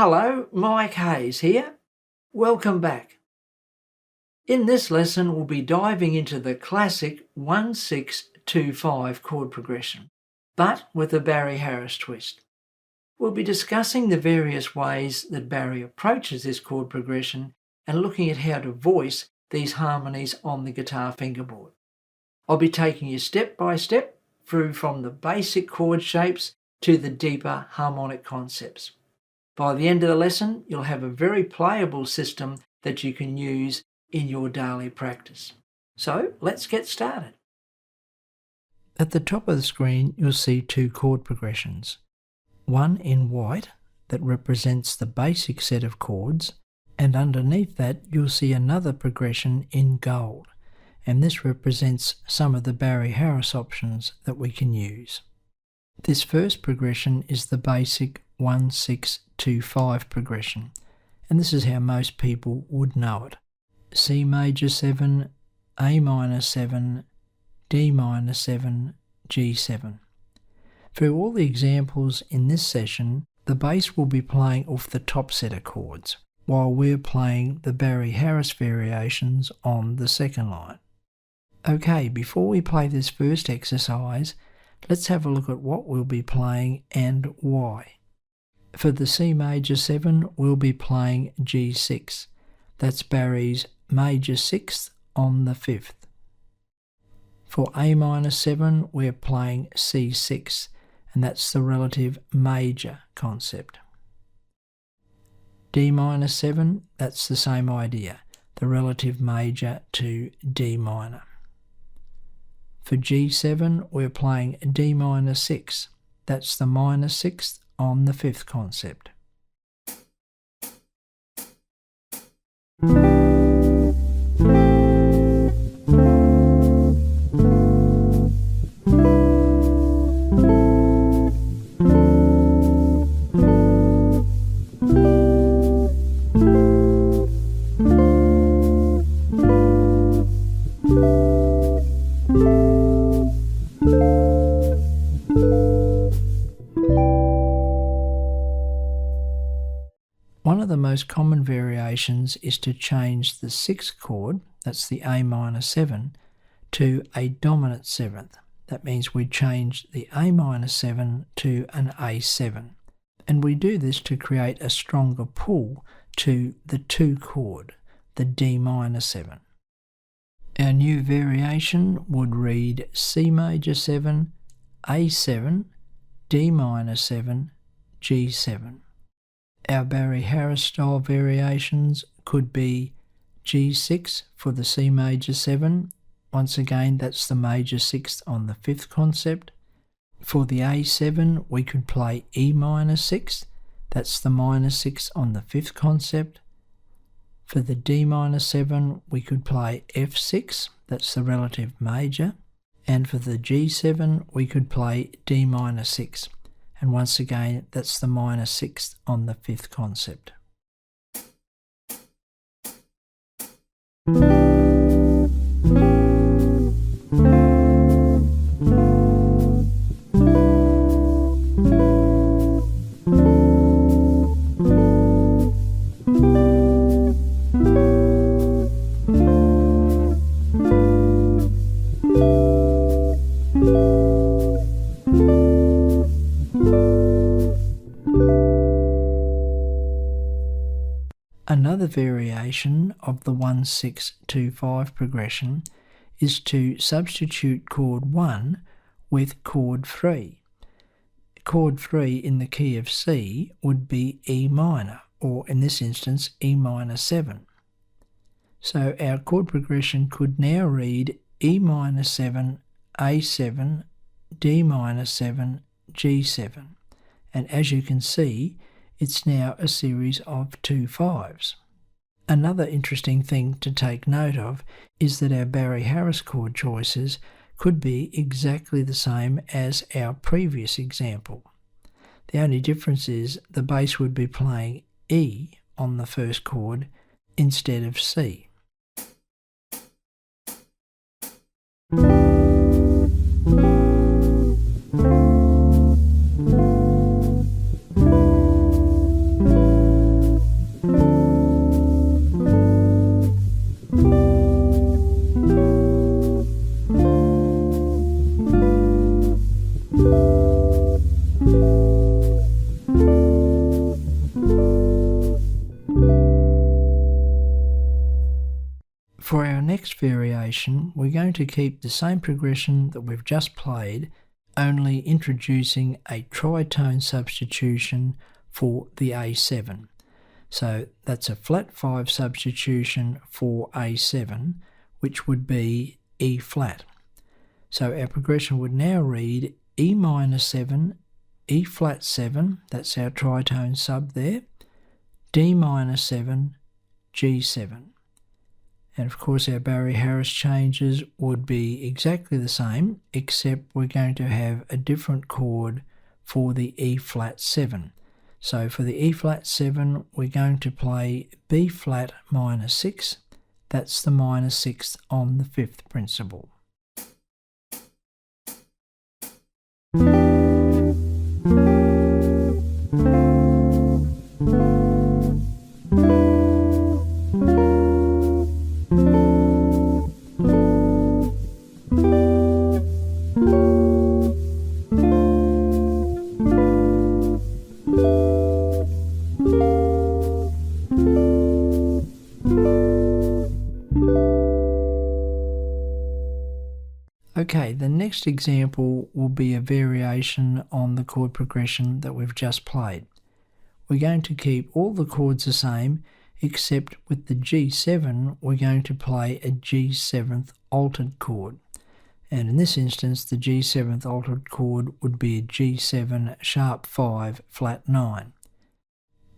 Hello, Mike Hayes here. Welcome back. In this lesson, we'll be diving into the classic 1-6-2-5 chord progression, but with a Barry Harris twist. We'll be discussing the various ways that Barry approaches this chord progression and looking at how to voice these harmonies on the guitar fingerboard. I'll be taking you step by step through from the basic chord shapes to the deeper harmonic concepts. By the end of the lesson, you'll have a very playable system that you can use in your daily practice. So let's get started. At the top of the screen, you'll see two chord progressions. One in white that represents the basic set of chords, and underneath that you'll see another progression in gold, and this represents some of the Barry Harris options that we can use. This first progression is the basic 1-6-2-5 progression, and this is how most people would know it. C major 7, A minor 7, D minor 7, G7. Through all the examples in this session, the bass will be playing off the top set of chords, while we're playing the Barry Harris variations on the second line. Okay, before we play this first exercise, let's have a look at what we'll be playing and why. For the C major 7, we'll be playing G6. That's Barry's major 6th on the 5th. For A minor 7, we're playing C6, and that's the relative major concept. D minor 7, that's the same idea, the relative major to D minor. For G7, we're playing D minor 6, that's the minor 6th on the 5th concept. One of the most common variations is to change the 6th chord, that's the A minor 7, to a dominant 7th. That means we change the A minor 7 to an A7. And we do this to create a stronger pull to the 2 chord, the D minor 7. Our new variation would read C major 7, A7, D minor 7, G7. Our Barry Harris style variations could be G6 for the C major 7. Once again, that's the major 6th on the 5th concept. For the A7, we could play E minor 6. That's the minor 6th on the 5th concept. For the D minor 7, we could play F6. That's the relative major. And for the G7, we could play D minor 6. And once again, that's the minor 6th on the 5th concept. Another variation of the 1-6-2-5 progression is to substitute chord 1 with chord 3. Chord 3 in the key of C would be E minor, or in this instance E minor 7. So our chord progression could now read E minor 7, A7, D minor 7, G7. And as you can see, it's now a series of 2 5s. Another interesting thing to take note of is that our Barry Harris chord choices could be exactly the same as our previous example. The only difference is the bass would be playing E on the first chord instead of C. next variation, we're going to keep the same progression that we've just played, only introducing a tritone substitution for the A7. So that's a flat 5 substitution for A7, which would be E flat. So our progression would now read E minor 7, E flat 7, that's our tritone sub there, D minor 7, G7. And of course our Barry Harris changes would be exactly the same, except we're going to have a different chord for the E flat 7. So for the E flat 7, we're going to play B flat minor 6. That's the minor 6th on the 5th principle. Okay, the next example will be a variation on the chord progression that we've just played. We're going to keep all the chords the same, except with the G7 we're going to play a G7th altered chord. And in this instance the G7th altered chord would be a G7 sharp 5 flat 9.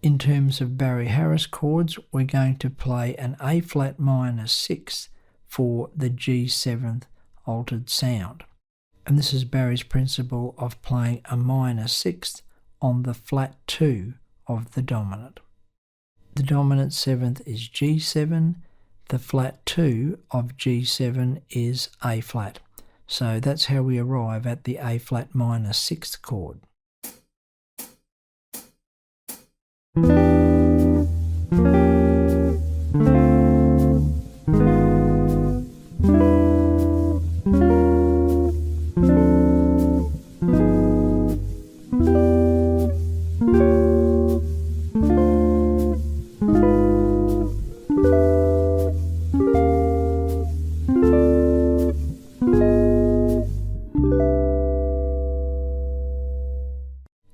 In terms of Barry Harris chords, we're going to play an A flat minor 6 for the G7th altered sound. And this is Barry's principle of playing a minor 6th on the flat 2 of the dominant. The dominant 7th is G7, the flat 2 of G7 is A flat. So that's how we arrive at the A flat minor 6th chord.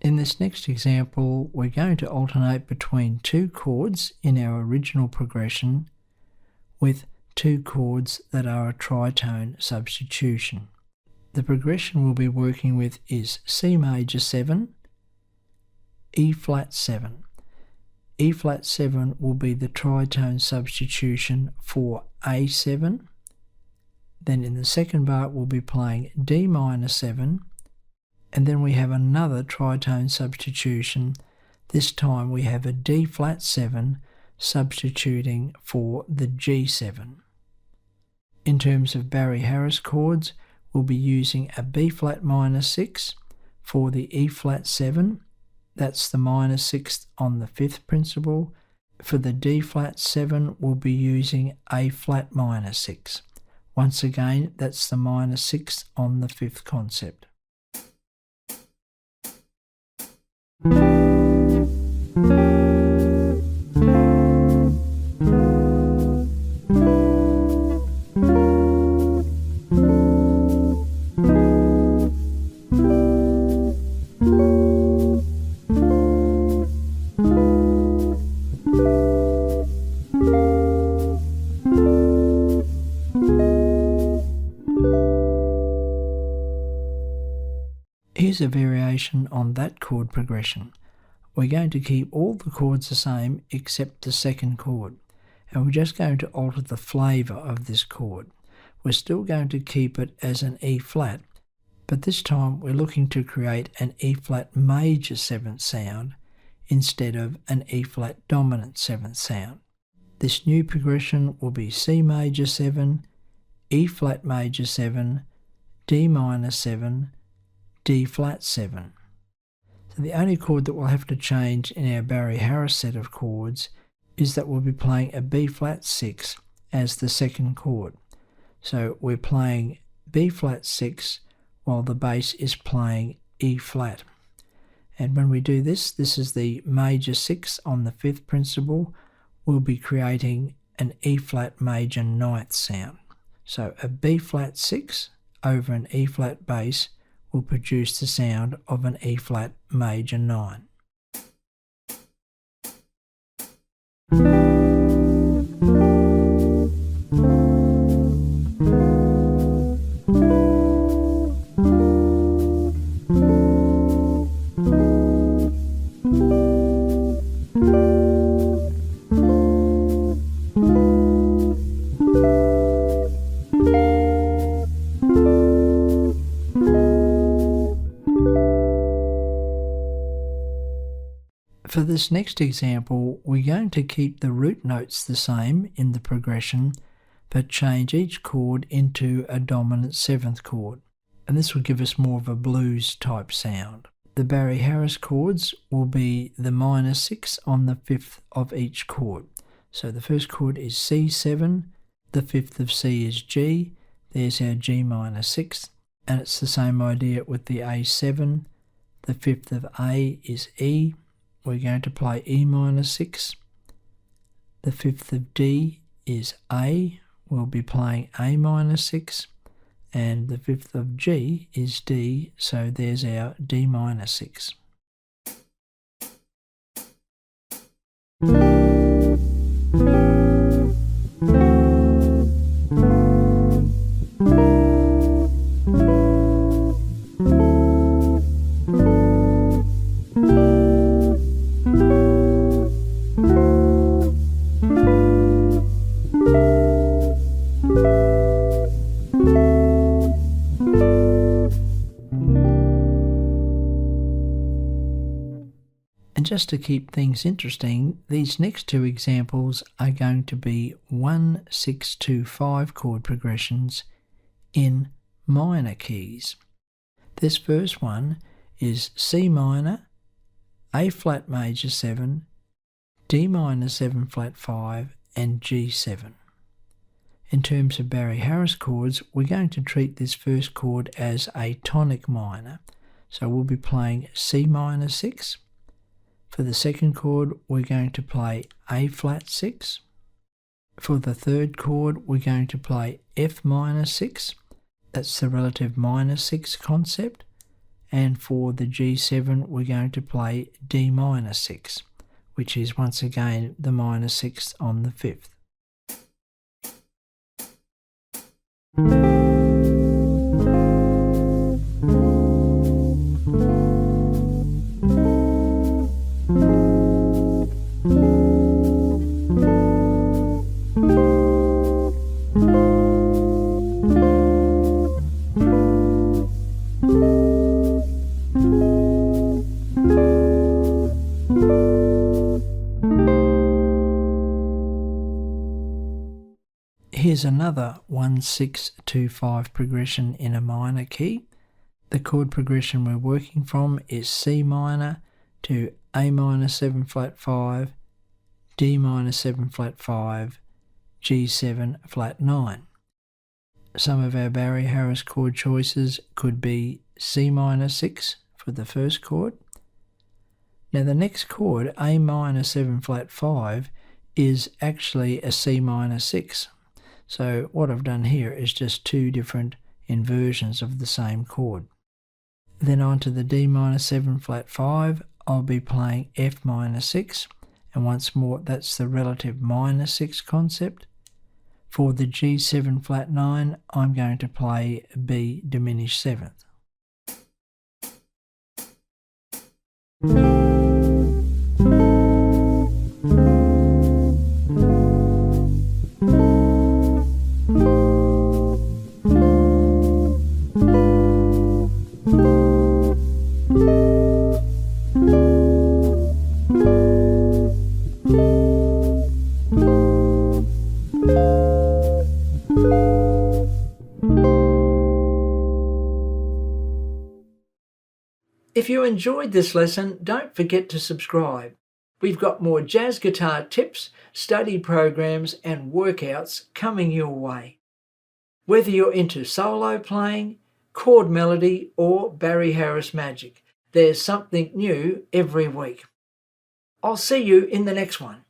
In this next example, we're going to alternate between two chords in our original progression with two chords that are a tritone substitution. The progression we'll be working with is C major 7, E flat 7. E flat 7 will be the tritone substitution for A7. Then in the second bar we'll be playing D minor 7, and then we have another tritone substitution. This time we have a D flat 7 substituting for the G7. In terms of Barry Harris chords, we'll be using a B flat minor 6 for the E flat 7. That's the minor 6th on the 5th principle. For the D flat 7, we'll be using A flat minor 6. Once again, that's the minor 6th on the 5th concept. Here's a variation on that chord progression. We're going to keep all the chords the same except the second chord, and we're just going to alter the flavour of this chord. We're still going to keep it as an E flat, but this time we're looking to create an E flat major 7th sound instead of an E flat dominant 7th sound. This new progression will be C major 7, E flat major 7, D minor 7, D flat 7. So the only chord that we'll have to change in our Barry Harris set of chords is that we'll be playing a B flat 6 as the second chord. So we're playing B flat 6 while the bass is playing E flat. And when we do this, this is the major 6 on the 5th principle, we'll be creating an E flat major 9th sound. So a B flat 6 over an E flat bass will produce the sound of an E flat major 9. For this next example, we're going to keep the root notes the same in the progression, but change each chord into a dominant 7th chord. And this will give us more of a blues type sound. The Barry Harris chords will be the minor 6 on the 5th of each chord. So the first chord is C7, the 5th of C is G, there's our G minor 6th, and it's the same idea with the A7, the 5th of A is E, we're going to play E minor 6, the 5th of D is A, we'll be playing A minor 6, and the 5th of G is D, so there's our D minor 6. And just to keep things interesting, these next two examples are going to be 1, 6, 2, 5 chord progressions in minor keys. This first one is C minor, A flat major 7, D minor 7 flat 5, and G7. In terms of Barry Harris chords, we're going to treat this first chord as a tonic minor. So we'll be playing C minor 6. For the second chord, we're going to play A flat 6. For the third chord, we're going to play F minor 6. That's the relative minor 6 concept. And for the G7, we're going to play D minor 6, which is once again the minor 6th on the 5th. Here's another 1, 6, 2, 5 progression in a minor key. The chord progression we're working from is C minor to A minor 7 flat 5, D minor 7 flat 5, G7 flat 9. Some of our Barry Harris chord choices could be C minor 6 for the first chord. Now the next chord, A minor 7 flat 5, is actually a C minor 6. So what I've done here is just two different inversions of the same chord. Then on to the D minor 7 flat 5, I'll be playing F minor 6, and once more that's the relative minor 6 concept. For the G7 flat 9, I'm going to play B diminished 7th. If you enjoyed this lesson, don't forget to subscribe. We've got more jazz guitar tips, study programs and workouts coming your way. Whether you're into solo playing, chord melody or Barry Harris magic, there's something new every week. I'll see you in the next one.